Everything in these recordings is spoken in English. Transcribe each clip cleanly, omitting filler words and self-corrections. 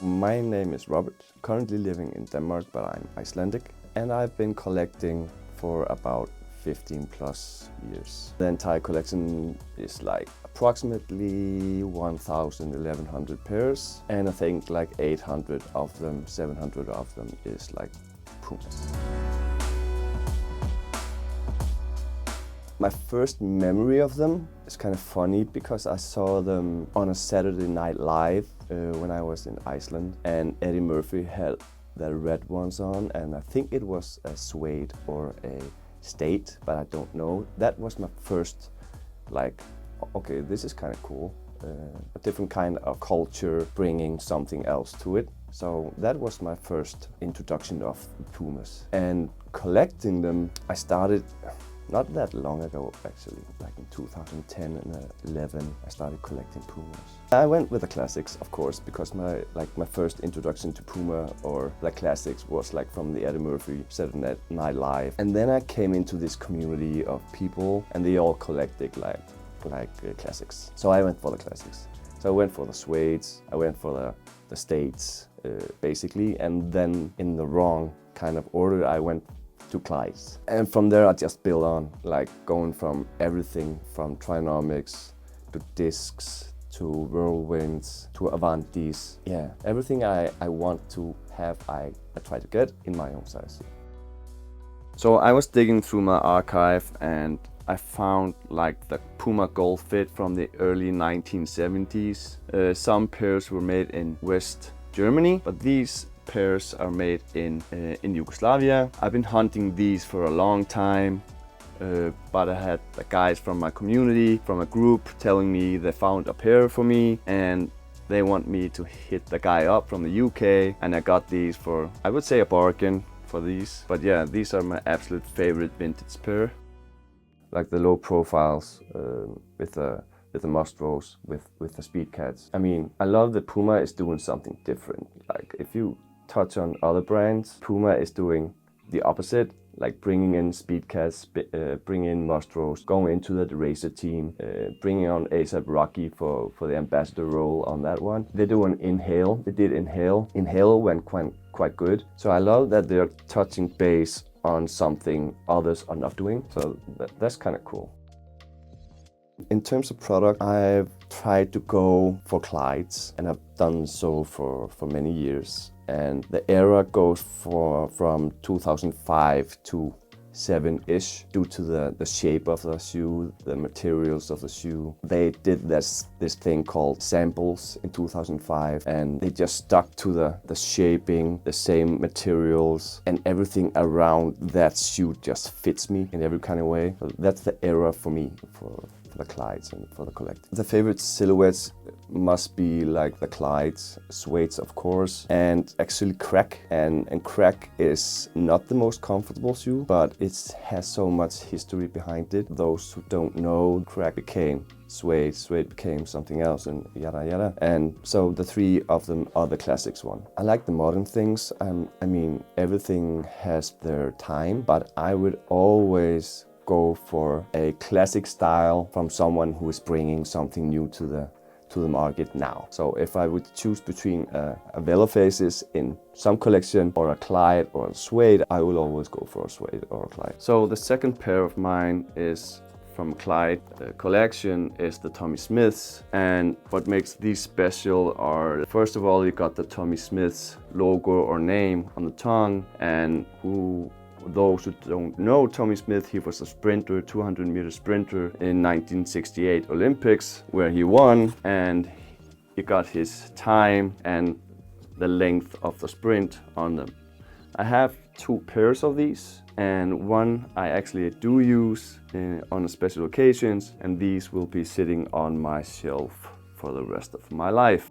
My name is Robert, currently living in Denmark, but I'm Icelandic, and I've been collecting for about 15 plus years. The entire collection is like approximately 1100 pairs, and I think like 800 of them, 700 of them is like Pumas. My first memory of them is kind of funny because I saw them on a Saturday Night Live when I was in Iceland, and Eddie Murphy had the red ones on, and I think it was a suede or a state, but I don't know. That was my first, like, okay, this is kind of cool. A different kind of culture bringing something else to it. So that was my first introduction of Pumas. And collecting them, I started not that long ago, actually, like in 2010 and 11, I started collecting Pumas. I went with the classics, of course, because my first introduction to Puma or the classics was like from the Eddie Murphy Saturday Night Live. And then I came into this community of people, and they all collected like classics. So I went for the classics. So I went for the suedes, I went for the states, basically, and then in the wrong kind of order, I went to Clydes. And from there I just built on, like going from everything from trinomics to discs to whirlwinds to Avantis. Yeah, everything I want to have, I try to get in my own size. So I was digging through my archive and I found like the PUMA Gold Fit from the early 1970s. Some pairs were made in West Germany, but these pairs are made in Yugoslavia. I've been hunting these for a long time, but I had the guys from my community, from a group, telling me they found a pair for me and they want me to hit the guy up from the UK, and I got these for, I would say, a bargain for these. But yeah, these are my absolute favorite vintage pair. Like the low profiles with the Mustros, with the Speed Cats. I mean, I love that Puma is doing something different. Like if you touch on other brands, Puma is doing the opposite, like bringing in Speed Cats, bringing in Mustros, going into the racer team, bringing on A$AP Rocky for the ambassador role on that one. They do an Inhale, they did Inhale. Inhale went quite good. So I love that they're touching base on something others are not doing, so that's kind of cool. In terms of product, I've tried to go for Clydes, and I've done so for many years. And the era goes from 2005 to 7-ish due to the shape of the shoe, the materials of the shoe. They did this thing called samples in 2005, and they just stuck to the shaping, the same materials, and everything around that shoe just fits me in every kind of way. So that's the era for me, for the Clydes and for the collecting. The favorite silhouettes must be like the Clydes, suedes of course, and actually Crack. And Crack is not the most comfortable shoe, but it has so much history behind it. Those who don't know, Crack became suede, suede became something else, and yada yada. And so the three of them are the classics one. I like the modern things. I mean, everything has their time, but I would always go for a classic style from someone who is bringing something new to the market now. So if I would choose between a Velofaces in some collection or a Clyde or a suede, I will always go for a suede or a Clyde. So the second pair of mine is from Clyde collection is the Tommy Smiths, and what makes these special are, first of all, you got the Tommy Smiths logo or name on the tongue, and those who don't know Tommy Smith, he was a sprinter, 200-meter sprinter in 1968 Olympics, where he won, and he got his time and the length of the sprint on them. I have two pairs of these, and one I actually do use on special occasions, and these will be sitting on my shelf for the rest of my life.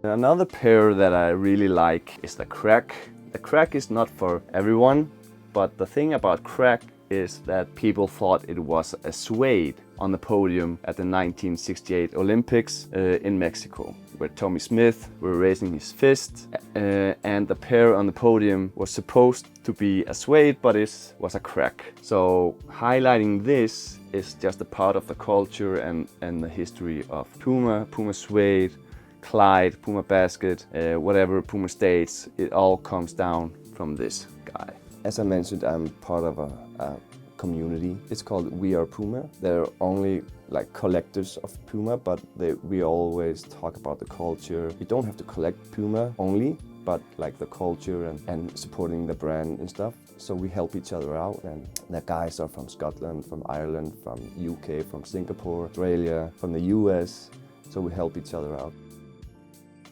Another pair that I really like is the Crack. The Crack is not for everyone, but the thing about Crack is that people thought it was a suede on the podium at the 1968 Olympics in Mexico, where Tommy Smith were raising his fist, and the pair on the podium was supposed to be a suede, but it was a Crack. So highlighting this is just a part of the culture and the history of Puma suede, Clyde, PUMA basket, whatever PUMA states, it all comes down from this guy. As I mentioned, I'm part of a community. It's called We Are PUMA. They're only like collectors of PUMA, but we always talk about the culture. You don't have to collect PUMA only, but like the culture and supporting the brand and stuff. So we help each other out, and the guys are from Scotland, from Ireland, from UK, from Singapore, Australia, from the US. So we help each other out.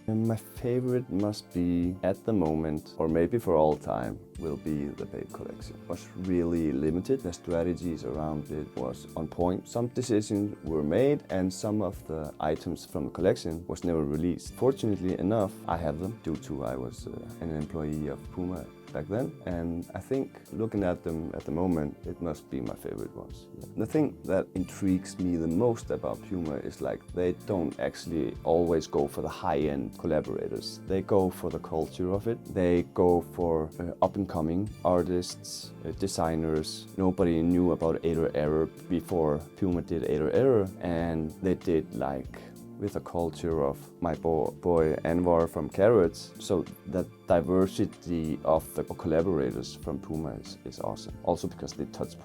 And my favorite must be, at the moment, or maybe for all time, will be the Babe collection. It was really limited. The strategies around it was on point. Some decisions were made and some of the items from the collection was never released. Fortunately enough, I have them due to I was an employee of PUMA back then, and I think looking at them at the moment, it must be my favorite ones. Yeah. The thing that intrigues me the most about PUMA is like they don't actually always go for the high-end collaborators. They go for the culture of it. They go for up-and-coming artists, designers. Nobody knew about Aid or Error before PUMA did Aid or Error, and they did like with the culture of my boy Anwar from Carrots. So that diversity of the collaborators from PUMA is awesome. Also because they touch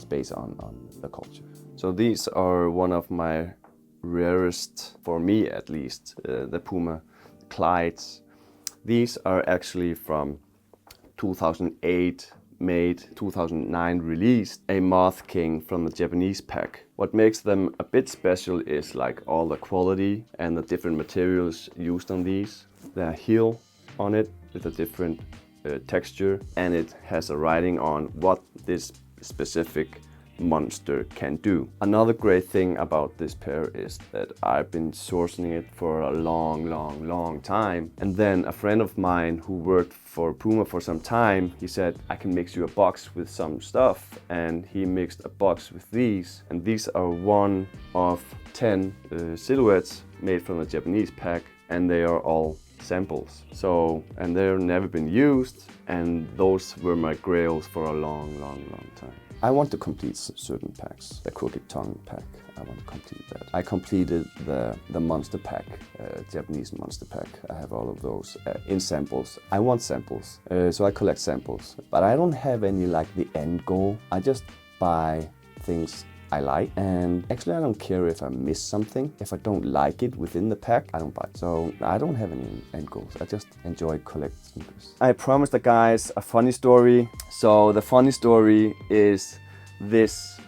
base on the culture. So these are one of my rarest, for me at least, the PUMA Clydes. These are actually from 2008 made, 2009 released, a Moth King from the Japanese pack. What makes them a bit special is like all the quality and the different materials used on these. The heel on it with a different texture, and it has a writing on what this specific monster can do. Another great thing about this pair is that I've been sourcing it for a long time, and then a friend of mine who worked for PUMA for some time, he said, I can mix you a box with some stuff, and he mixed a box with these, and these are one of 10 silhouettes made from the Japanese pack, and they are all samples. So, and they've never been used, and those were my grails for a long time. I want to complete certain packs. The Crooked Tongue pack, I want to complete that. I completed the Monster pack, Japanese Monster pack. I have all of those in samples. I want samples, so I collect samples. But I don't have any like the end goal. I just buy things I like, and actually I don't care if I miss something. If I don't like it within the pack, I don't buy it. So I don't have any end goals. I just enjoy collecting sneakers. I promised the guys a funny story. So the funny story is this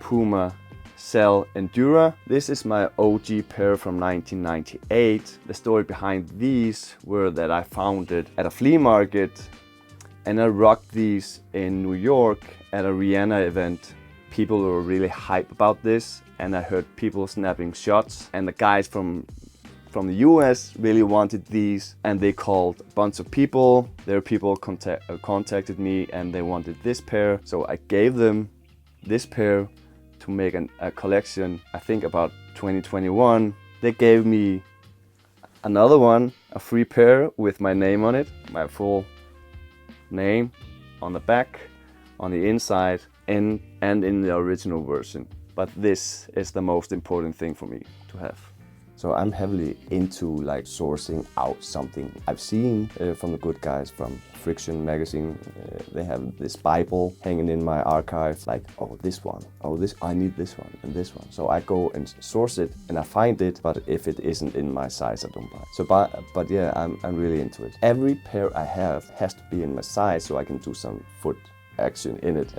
PUMA Cell Endura. This is my OG pair from 1998. The story behind these were that I found it at a flea market, and I rocked these in New York at a Rihanna event. People were really hype about this, and I heard people snapping shots, and the guys from the US really wanted these, and they called a bunch of people. Their people contacted me, and they wanted this pair, so I gave them this pair to make a collection. I think about 2021. They gave me another one, a free pair with my name on it, my full name on the back, on the inside, and in the original version. But this is the most important thing for me to have. So I'm heavily into like sourcing out something I've seen from the good guys from Friction magazine. They have this Bible hanging in my archive, like, oh, this one, oh, this, I need this one and this one. So I go and source it and I find it, but if it isn't in my size, I don't buy it. So, but yeah, I'm really into it. Every pair I have has to be in my size so I can do some foot action in it.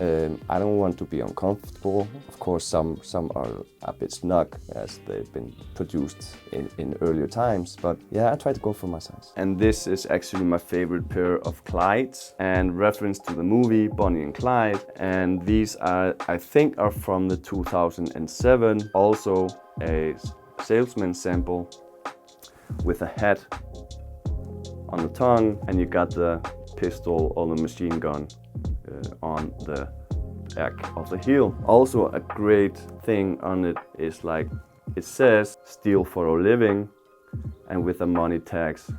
I don't want to be uncomfortable. Of course, some are a bit snug as they've been produced in earlier times, but yeah, I try to go for my size. And this is actually my favorite pair of Clydes, and reference to the movie Bonnie and Clyde. And these are, I think, are from the 2007. Also a salesman sample with a hat on the tongue, and you got the pistol or the machine gun on the back of the heel. Also a great thing on it is like it says steal for a living, and with the money tags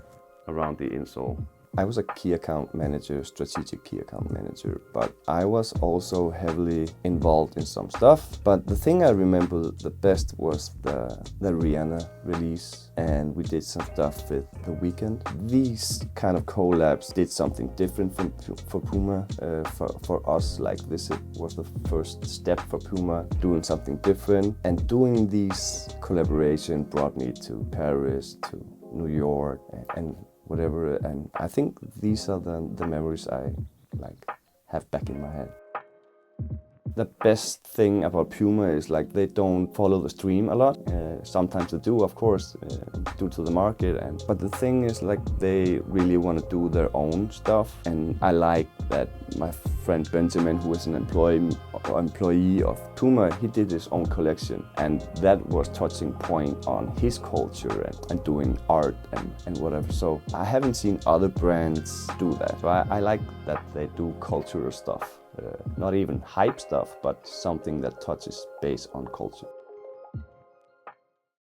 around the insole. I was a key account manager, strategic key account manager, but I was also heavily involved in some stuff. But the thing I remember the best was the Rihanna release, and we did some stuff with The Weeknd. These kind of collabs did something different for PUMA. For us, like this was the first step for PUMA, doing something different, and doing these collaboration brought me to Paris, to New York, and whatever. And I think these are the memories I like have back in my head. The best thing about PUMA is like they don't follow the stream a lot. Sometimes they do, of course, due to the market. But the thing is like they really want to do their own stuff. And I like that my friend Benjamin, who is an employee of PUMA, he did his own collection. And that was touching point on his culture and doing art and whatever. So I haven't seen other brands do that. So I like that they do cultural stuff. Not even hype stuff, but something that touches base on culture.